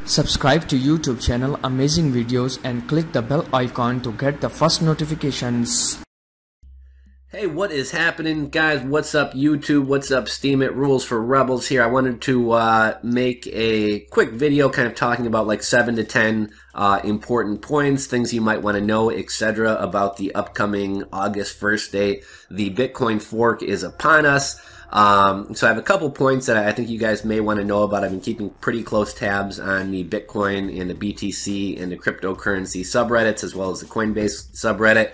Subscribe to YouTube channel Amazing Videos and click the bell icon to get the first notifications. Hey, what is happening, guys? What's up, YouTube? What's up, Steam It Rules for Rebels here. I wanted to make a quick video kind of talking about like 7 to 10 important points, things you might want to know, etc. about the upcoming August 1st date. The Bitcoin fork is upon us. So I have a couple points that I think you guys may want to know about. I've been keeping pretty close tabs on the Bitcoin and the BTC and the cryptocurrency subreddits, as well as the Coinbase subreddit.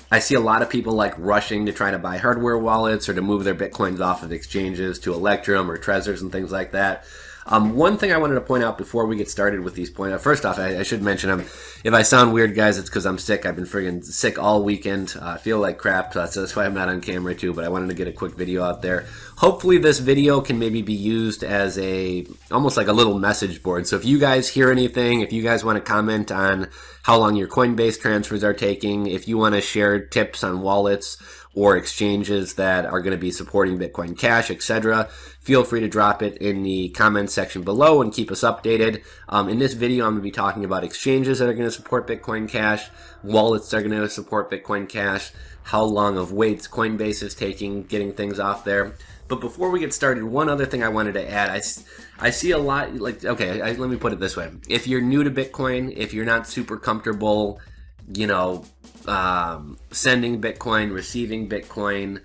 I see a lot of people like rushing to try to buy hardware wallets or to move their Bitcoins off of exchanges to Electrum or Trezors and things like that. One thing I wanted to point out before we get started with these points, first off, I should mention, if I sound weird, guys, it's because I'm sick. I've been friggin' sick all weekend. I feel like crap, so that's why I'm not on camera too, but I wanted to get a quick video out there. Hopefully this video can maybe be used as almost like a little message board. So if you guys hear anything, if you guys want to comment on how long your Coinbase transfers are taking, if you want to share tips on wallets or exchanges that are going to be supporting Bitcoin Cash, etc., feel free to drop it in the comments section below and keep us updated. In this video, I'm going to be talking about exchanges that are going to support Bitcoin Cash, wallets that are going to support Bitcoin Cash, how long of waits Coinbase is taking getting things off there. But before we get started, one other thing I wanted to add. I see a lot, like, okay, let me put it this way. If you're new to Bitcoin, if you're not super comfortable, you know, sending Bitcoin, receiving Bitcoin,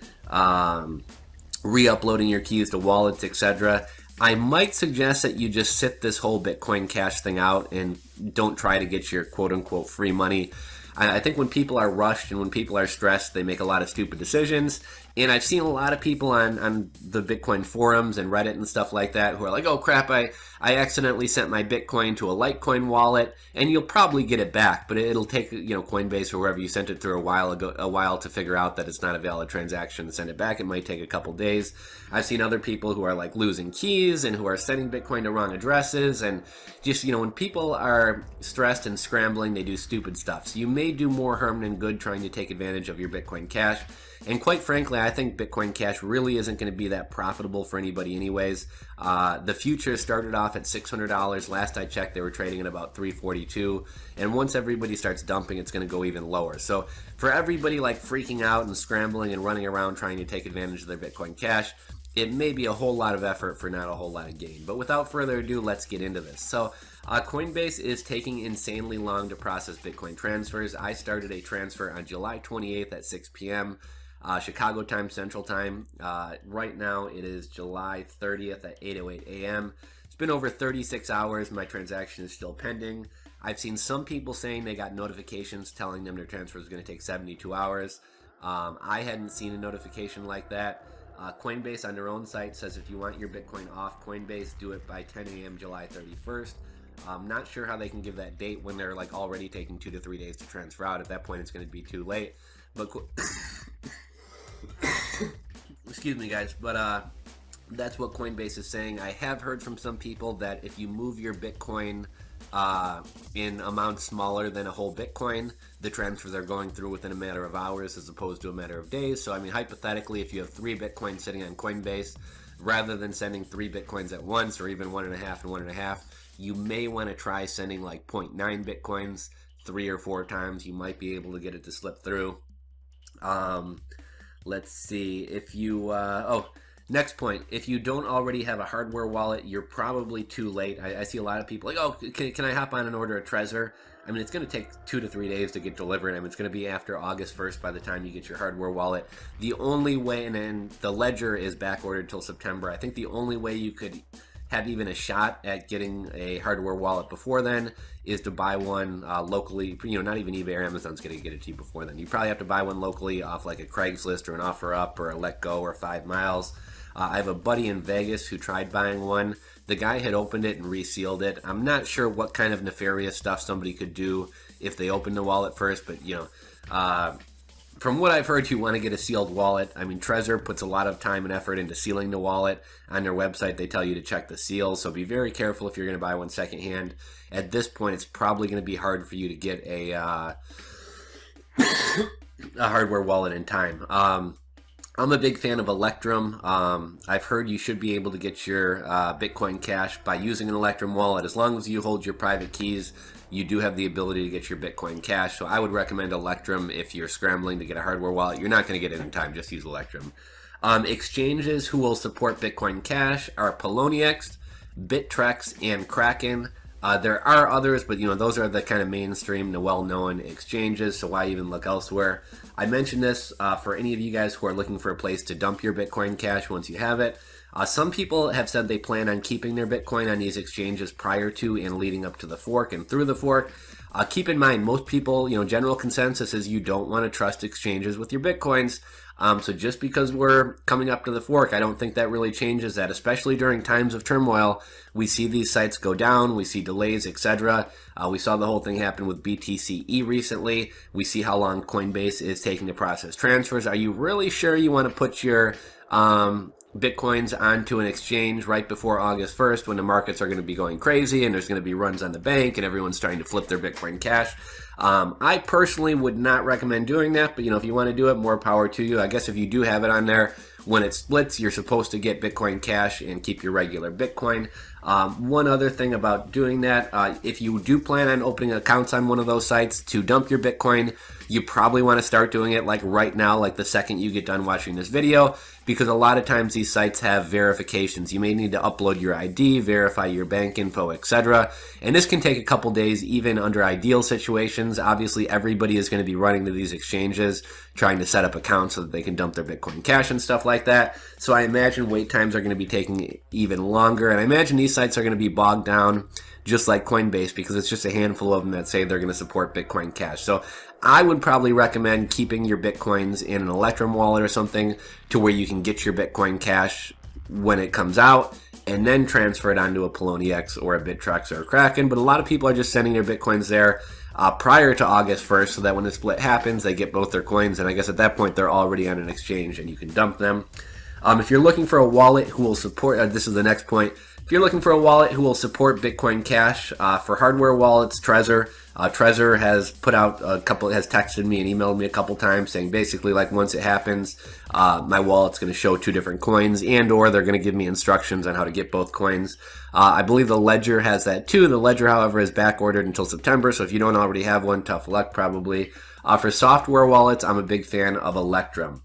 re-uploading your keys to wallets, etc., I might suggest that you just sit this whole Bitcoin Cash thing out and don't try to get your quote-unquote free money. I think when people are rushed and when people are stressed, they make a lot of stupid decisions. And I've seen a lot of people on the Bitcoin forums and Reddit and stuff like that who are like, oh crap, I accidentally sent my Bitcoin to a Litecoin wallet, and you'll probably get it back, but it'll take, you know, Coinbase or wherever you sent it through a while to figure out that it's not a valid transaction to send it back. It might take a couple days. I've seen other people who are like losing keys and who are sending Bitcoin to wrong addresses, and just, you know, when people are stressed and scrambling, they do stupid stuff. So you may do more harm than good trying to take advantage of your Bitcoin Cash. And quite frankly, I think Bitcoin Cash really isn't going to be that profitable for anybody anyways. The futures started off at $600. Last I checked, they were trading at about $342. And once everybody starts dumping, it's going to go even lower. So for everybody like freaking out and scrambling and running around trying to take advantage of their Bitcoin Cash, it may be a whole lot of effort for not a whole lot of gain. But without further ado, let's get into this. So Coinbase is taking insanely long to process Bitcoin transfers. I started a transfer on July 28th at 6 p.m. Chicago time, Central time. Right now it is July 30th at 8:08 a.m. It's been over 36 hours. My transaction is still pending. I've seen some people saying they got notifications telling them their transfer is going to take 72 hours. I hadn't seen a notification like that. Coinbase on their own site says if you want your Bitcoin off Coinbase, do it by 10 a.m. July 31st. I'm not sure how they can give that date when they're like already taking 2 to 3 days to transfer out. At that point, it's going to be too late. But excuse me, guys, but that's what Coinbase is saying. I have heard from some people that if you move your Bitcoin in amounts smaller than a whole Bitcoin, the transfers are going through within a matter of hours as opposed to a matter of days. So I mean, hypothetically, if you have 3 Bitcoins sitting on Coinbase, rather than sending 3 Bitcoins at once, or even 1.5 and 1.5, you may want to try sending like 0.9 Bitcoins 3 or 4 times. You might be able to get it to slip through. Let's see, if you, next point, if you don't already have a hardware wallet, you're probably too late. I see a lot of people like, oh, can I hop on and order a Trezor? I mean, it's going to take 2 to 3 days to get delivered. I mean, it's going to be after August 1st by the time you get your hardware wallet. The only way, and the Ledger is back ordered till September. I think the only way you could have even a shot at getting a hardware wallet before then is to buy one locally. You know, not even eBay or Amazon's going to get it to you before then. You probably have to buy one locally off like a Craigslist or an OfferUp or a Letgo or 5 Miles. I have a buddy in Vegas who tried buying one. The guy had opened it and resealed it. I'm not sure what kind of nefarious stuff somebody could do if they opened the wallet first, but you know, from what I've heard, you want to get a sealed wallet. I mean, Trezor puts a lot of time and effort into sealing the wallet. On their website, they tell you to check the seal, so be very careful if you're going to buy one secondhand. At this point, it's probably going to be hard for you to get a hardware wallet in time. I'm a big fan of Electrum. I've heard you should be able to get your Bitcoin Cash by using an Electrum wallet. As long as you hold your private keys, you do have the ability to get your Bitcoin Cash. So I would recommend Electrum if you're scrambling to get a hardware wallet. You're not going to get it in time. Just use Electrum. Exchanges who will support Bitcoin Cash are Poloniex, Bittrex, and Kraken. There are others, but those are the kind of mainstream, the well-known exchanges, so why even look elsewhere? I mentioned this for any of you guys who are looking for a place to dump your Bitcoin Cash once you have it. Some people have said they plan on keeping their Bitcoin on these exchanges prior to and leading up to the fork and through the fork. Keep in mind, most people, general consensus is you don't want to trust exchanges with your Bitcoins. So just because we're coming up to the fork, I don't think that really changes that, especially during times of turmoil. We see these sites go down, we see delays, etc. We saw the whole thing happen with BTCE recently. We see how long Coinbase is taking to process transfers. Are you really sure you want to put your Bitcoins onto an exchange right before August 1st when the markets are going to be going crazy and there's going to be runs on the bank and everyone's trying to flip their Bitcoin Cash? I personally would not recommend doing that, but if you want to do it, more power to you. I guess if you do have it on there, when it splits, you're supposed to get Bitcoin Cash and keep your regular Bitcoin. One other thing about doing that, if you do plan on opening accounts on one of those sites to dump your Bitcoin, you probably want to start doing it like right now, like the second you get done watching this video, because a lot of times these sites have verifications. You may need to upload your ID, verify your bank info, etc. And this can take a couple days, even under ideal situations. Obviously, everybody is going to be running to these exchanges, trying to set up accounts so that they can dump their Bitcoin Cash and stuff like that. So I imagine wait times are going to be taking even longer. And I imagine these sites are going to be bogged down just like Coinbase, because it's just a handful of them that say they're going to support Bitcoin Cash. So I would probably recommend keeping your Bitcoins in an Electrum wallet or something to where you can get your Bitcoin Cash when it comes out and then transfer it onto a Poloniex or a Bittrex or a Kraken. But a lot of people are just sending their Bitcoins there prior to August 1st so that when the split happens, they get both their coins. And I guess at that point, they're already on an exchange and you can dump them. If you're looking for a wallet who will support, this is the next point. If you're looking for a wallet who will support Bitcoin Cash, for hardware wallets, Trezor. Trezor has put out has texted me and emailed me a couple times saying basically like once it happens, my wallet's going to show 2 different coins or they're going to give me instructions on how to get both coins. I believe the Ledger has that too. The Ledger, however, is back ordered until September, so if you don't already have one, tough luck probably. For software wallets, I'm a big fan of Electrum.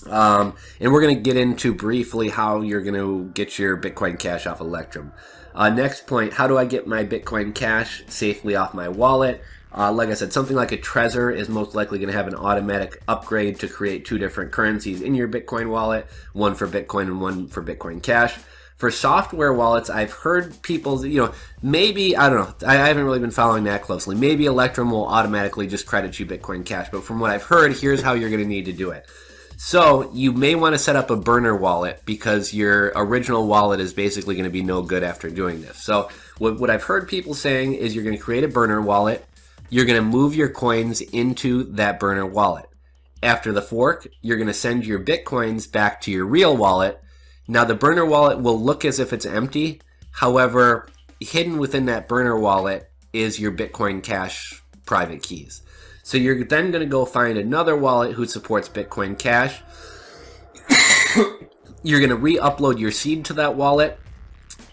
And we're going to get into briefly how you're going to get your Bitcoin Cash off Electrum. Next point, how do I get my Bitcoin Cash safely off my wallet? Like I said, something like a Trezor is most likely going to have an automatic upgrade to create 2 different currencies in your Bitcoin wallet, one for Bitcoin and one for Bitcoin Cash. For software wallets, I've heard people, maybe, I don't know, I haven't really been following that closely. Maybe Electrum will automatically just credit you Bitcoin Cash, but from what I've heard, here's how you're going to need to do it. So you may want to set up a burner wallet because your original wallet is basically going to be no good after doing this. So what I've heard people saying is you're going to create a burner wallet. You're going to move your coins into that burner wallet. After the fork, you're going to send your Bitcoins back to your real wallet. Now the burner wallet will look as if it's empty. However, hidden within that burner wallet is your Bitcoin Cash private keys. So you're then going to go find another wallet who supports Bitcoin Cash. You're going to re-upload your seed to that wallet.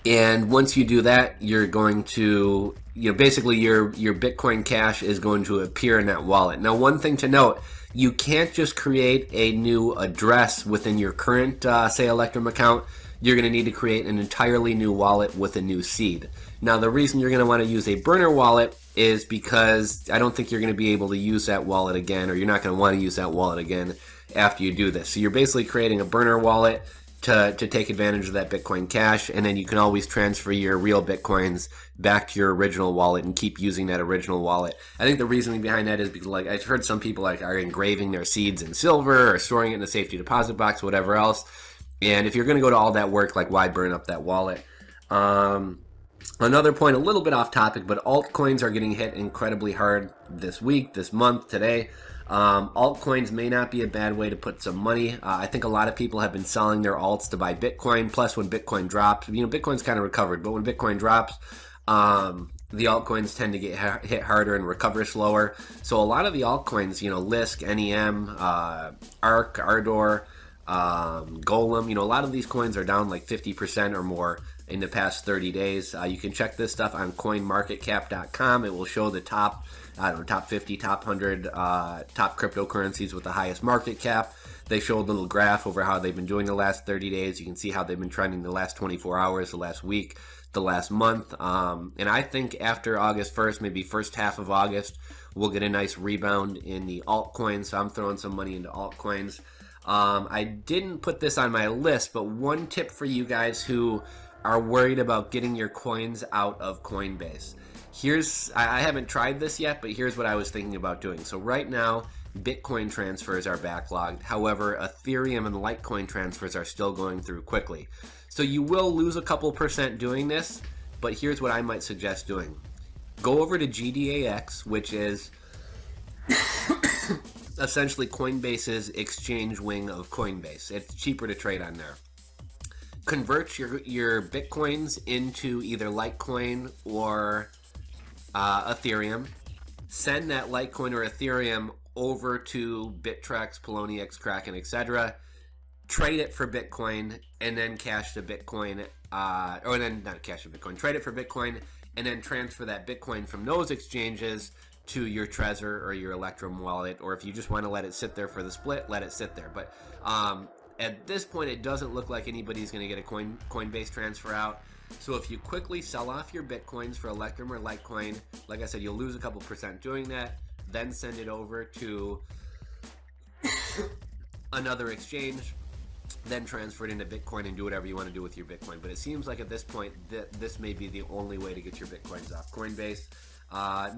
And once you do that, you're going to, basically your Bitcoin Cash is going to appear in that wallet. Now, one thing to note, you can't just create a new address within your current, say, Electrum account. You're going to need to create an entirely new wallet with a new seed. Now, the reason you're going to want to use a burner wallet is because I don't think you're going to be able to use that wallet again, or you're not going to want to use that wallet again after you do this. So you're basically creating a burner wallet to take advantage of that Bitcoin Cash, and then you can always transfer your real Bitcoins back to your original wallet and keep using that original wallet. I think the reasoning behind that is because, like, I've heard some people are engraving their seeds in silver or storing it in a safety deposit box, whatever else. And if you're going to go to all that work, like, why burn up that wallet? Another point, a little bit off topic, but altcoins are getting hit incredibly hard this week, this month, today. Altcoins may not be a bad way to put some money. I think a lot of people have been selling their alts to buy Bitcoin. Plus, when Bitcoin drops, Bitcoin's kind of recovered, but when Bitcoin drops, the altcoins tend to get hit harder and recover slower. So a lot of the altcoins, Lisk, NEM, ARC, Ardor, Golem. You know, a lot of these coins are down like 50% or more in the past 30 days. You can check this stuff on coinmarketcap.com. It will show the top, I don't know, top 50, top 100, top cryptocurrencies with the highest market cap. They show a little graph over how they've been doing the last 30 days. You can see how they've been trending the last 24 hours, the last week, the last month. And I think after August 1st, maybe first half of August, we'll get a nice rebound in the altcoins. So I'm throwing some money into altcoins. I didn't put this on my list, but one tip for you guys who are worried about getting your coins out of Coinbase. I haven't tried this yet, but here's what I was thinking about doing. So right now, Bitcoin transfers are backlogged. However, Ethereum and Litecoin transfers are still going through quickly. So you will lose a couple percent doing this, but here's what I might suggest doing. Go over to GDAX, which is essentially Coinbase's exchange wing of Coinbase. It's cheaper to trade on there. Convert your Bitcoins into either Litecoin or Ethereum. Send that Litecoin or Ethereum over to Bittrex, Poloniex, Kraken, etc. Trade it for Bitcoin and then cash the Bitcoin, or then not cash the Bitcoin, trade it for Bitcoin and then transfer that Bitcoin from those exchanges to your Trezor or your Electrum wallet, or if you just want to let it sit there for the split, let it sit there. But at this point, it doesn't look like anybody's going to get a Coinbase transfer out. So if you quickly sell off your Bitcoins for Electrum or Litecoin, like I said, you'll lose a couple percent doing that, then send it over to another exchange, then transfer it into Bitcoin and do whatever you want to do with your Bitcoin. But it seems like at this point that this may be the only way to get your Bitcoins off Coinbase.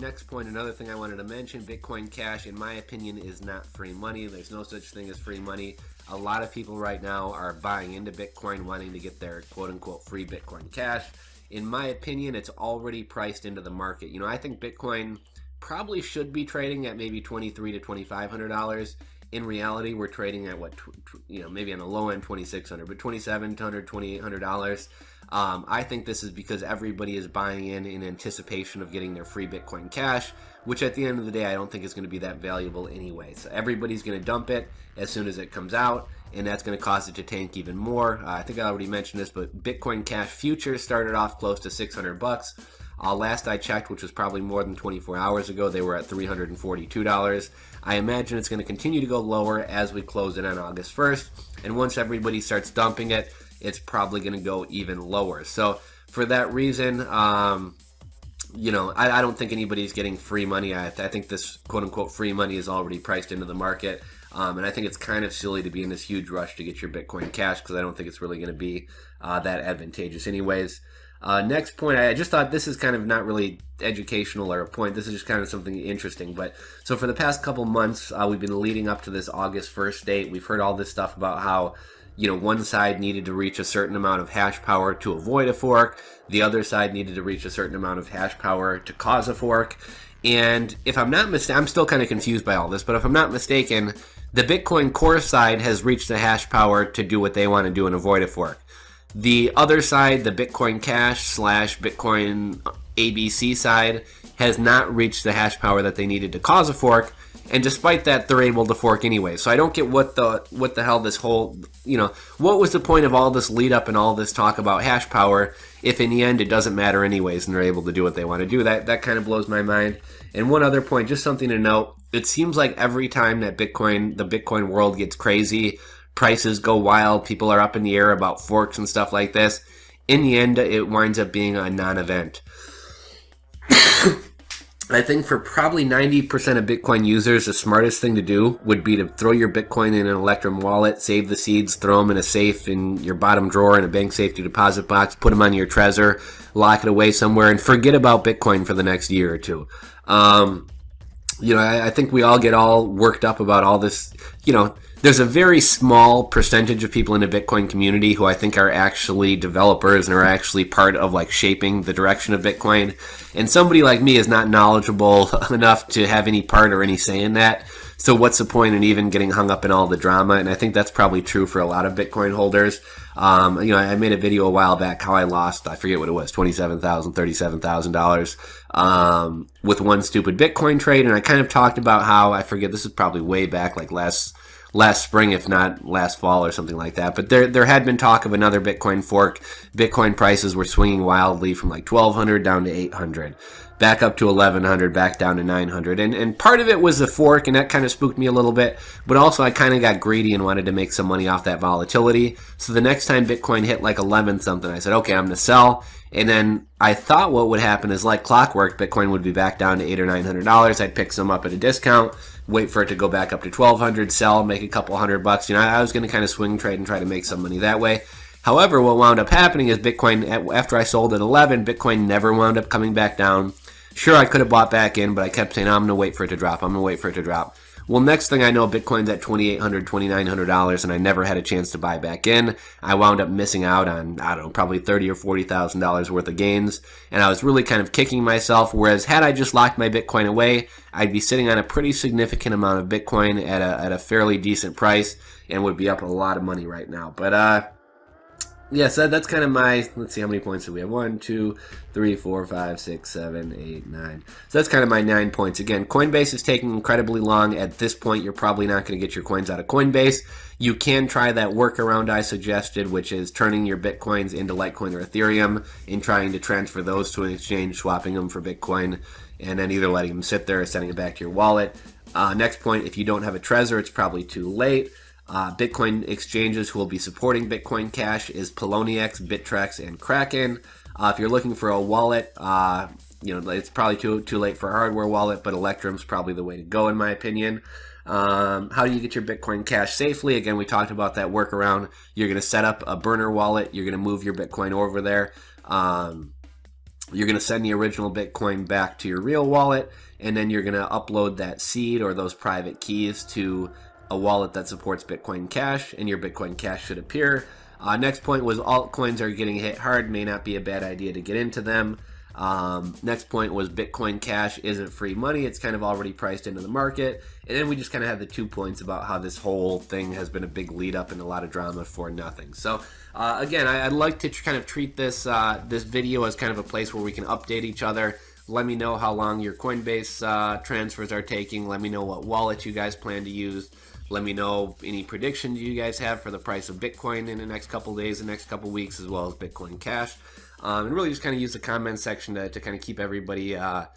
Next point, another thing I wanted to mention, Bitcoin Cash, in my opinion, is not free money. There's no such thing as free money. A lot of people right now are buying into Bitcoin, wanting to get their quote-unquote free Bitcoin Cash. In my opinion, it's already priced into the market. You know, I think Bitcoin probably should be trading at maybe $2,300 to $2,500. In reality, we're trading at what, maybe on the low end $2,600, but $2,700, $2,800. I think this is because everybody is buying in anticipation of getting their free Bitcoin Cash, which at the end of the day, I don't think is going to be that valuable anyway. So everybody's going to dump it as soon as it comes out, and that's going to cause it to tank even more. I think I already mentioned this, but Bitcoin Cash futures started off close to $600. Last I checked, which was probably more than 24 hours ago, they were at $342. I imagine it's going to continue to go lower as we close it on August 1st. And once everybody starts dumping it, it's probably going to go even lower. So for that reason, I don't think anybody's getting free money. I think this quote-unquote free money is already priced into the market. And I think it's kind of silly to be in this huge rush to get your Bitcoin Cash because I don't think it's really going to be that advantageous anyways. Next point, I just thought this is kind of not really educational or a point. This is just kind of something interesting. But so for the past couple months, we've been leading up to this August 1st date. We've heard all this stuff about how, one side needed to reach a certain amount of hash power to avoid a fork. The other side needed to reach a certain amount of hash power to cause a fork. And if I'm not mistaken, I'm still kind of confused by all this, but if I'm not mistaken, the Bitcoin Core side has reached the hash power to do what they want to do and avoid a fork. The other side, the Bitcoin Cash / Bitcoin ABC side, has not reached the hash power that they needed to cause a fork, and despite that, they're able to fork anyway. So I don't get what the hell this whole, what was the point of all this lead up and all this talk about hash power if in the end it doesn't matter anyways and they're able to do what they want to do? That kind of blows my mind. And one other point, just something to note, it seems like every time that the Bitcoin world gets crazy, prices go wild, people are up in the air about forks and stuff like this, in the end it winds up being a non-event. I think for probably 90% of Bitcoin users, the smartest thing to do would be to throw your Bitcoin in an Electrum wallet, save the seeds, throw them in a safe in your bottom drawer in a bank safety deposit box, put them on your Trezor, lock it away somewhere, and forget about Bitcoin for the next year or two. I think we all get all worked up about all this. There's a very small percentage of people in the Bitcoin community who I think are actually developers and are actually part of shaping the direction of Bitcoin. And somebody like me is not knowledgeable enough to have any part or any say in that. So what's the point in even getting hung up in all the drama? And I think that's probably true for a lot of Bitcoin holders. I made a video a while back how I lost, I forget what it was, $27,000, $37,000 with one stupid Bitcoin trade. And I kind of talked about how, I forget, this is probably way back, last last spring, if not last fall or something like that. But there had been talk of another Bitcoin fork. Bitcoin prices were swinging wildly from like 1,200 down to 800, back up to 1,100, back down to 900. And part of it was the fork, and that kind of spooked me a little bit. But also I kind of got greedy and wanted to make some money off that volatility. So the next time Bitcoin hit like 11 something, I said, okay, I'm going to sell. And then I thought what would happen is, like clockwork, Bitcoin would be back down to $800 or $900. I'd pick some up at a discount, wait for it to go back up to 1,200, sell, make a couple $100. You know, I was going to kind of swing trade and try to make some money that way. However, what wound up happening is Bitcoin, after I sold at 11, Bitcoin never wound up coming back down. Sure, I could have bought back in, but I kept saying, I'm going to wait for it to drop. I'm going to wait for it to drop. Well, next thing I know, Bitcoin's at $2,800, $2,900, and I never had a chance to buy back in. I wound up missing out on, I don't know, probably $30,000 or $40,000 worth of gains, and I was really kind of kicking myself. Whereas had I just locked my Bitcoin away, I'd be sitting on a pretty significant amount of Bitcoin at a fairly decent price, and would be up a lot of money right now. But yeah, so that's kind of my, let's see, how many points do we have? 1, 2, 3, 4, 5, 6, 7, 8, 9. So that's kind of my 9 points. Again, Coinbase is taking incredibly long. At this point, you're probably not going to get your coins out of Coinbase. You can try that workaround I suggested, which is turning your Bitcoins into Litecoin or Ethereum and trying to transfer those to an exchange, swapping them for Bitcoin, and then either letting them sit there or sending it back to your wallet. Next point, if you don't have a Trezor, it's probably too late. Bitcoin exchanges who will be supporting Bitcoin Cash is Poloniex, Bittrex, and Kraken. If you're looking for a wallet, you know, it's probably too late for a hardware wallet, but Electrum's probably the way to go in my opinion. How do you get your Bitcoin Cash safely? Again, we talked about that workaround. You're going to set up a burner wallet. You're going to move your Bitcoin over there. You're going to send the original Bitcoin back to your real wallet, and then you're going to upload that seed or those private keys to a wallet that supports Bitcoin Cash, and your Bitcoin Cash should appear. Next point was altcoins are getting hit hard. May not be a bad idea to get into them. Next point was Bitcoin Cash isn't free money. It's kind of already priced into the market. And then we just kind of had the 2 points about how this whole thing has been a big lead up and a lot of drama for nothing. So again, I'd like to kind of treat this this video as kind of a place where we can update each other. Let me know how long your Coinbase transfers are taking. Let me know what wallet you guys plan to use. Let me know any predictions you guys have for the price of Bitcoin in the next couple days, the next couple weeks, as well as Bitcoin Cash. And really just kind of use the comment section to kind of keep everybody up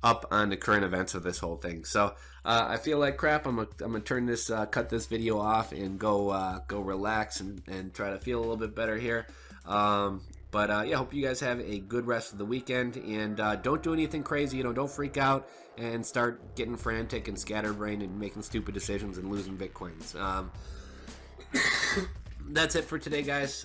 on the current events of this whole thing. So I feel like crap. I'm gonna turn this, cut this video off and go relax and try to feel a little bit better here. But yeah, hope you guys have a good rest of the weekend, and don't do anything crazy. You know, don't freak out and start getting frantic and scatterbrained and making stupid decisions and losing Bitcoins. That's it for today, guys.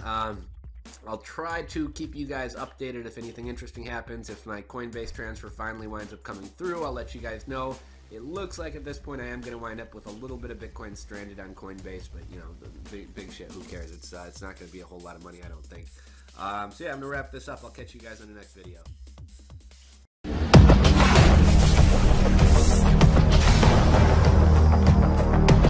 I'll try to keep you guys updated if anything interesting happens. If my Coinbase transfer finally winds up coming through, I'll let you guys know. It looks like at this point I am going to wind up with a little bit of Bitcoin stranded on Coinbase, but you know, the big shit, who cares? It's not going to be a whole lot of money, I don't think. So yeah, I'm going to wrap this up. I'll catch you guys in the next video.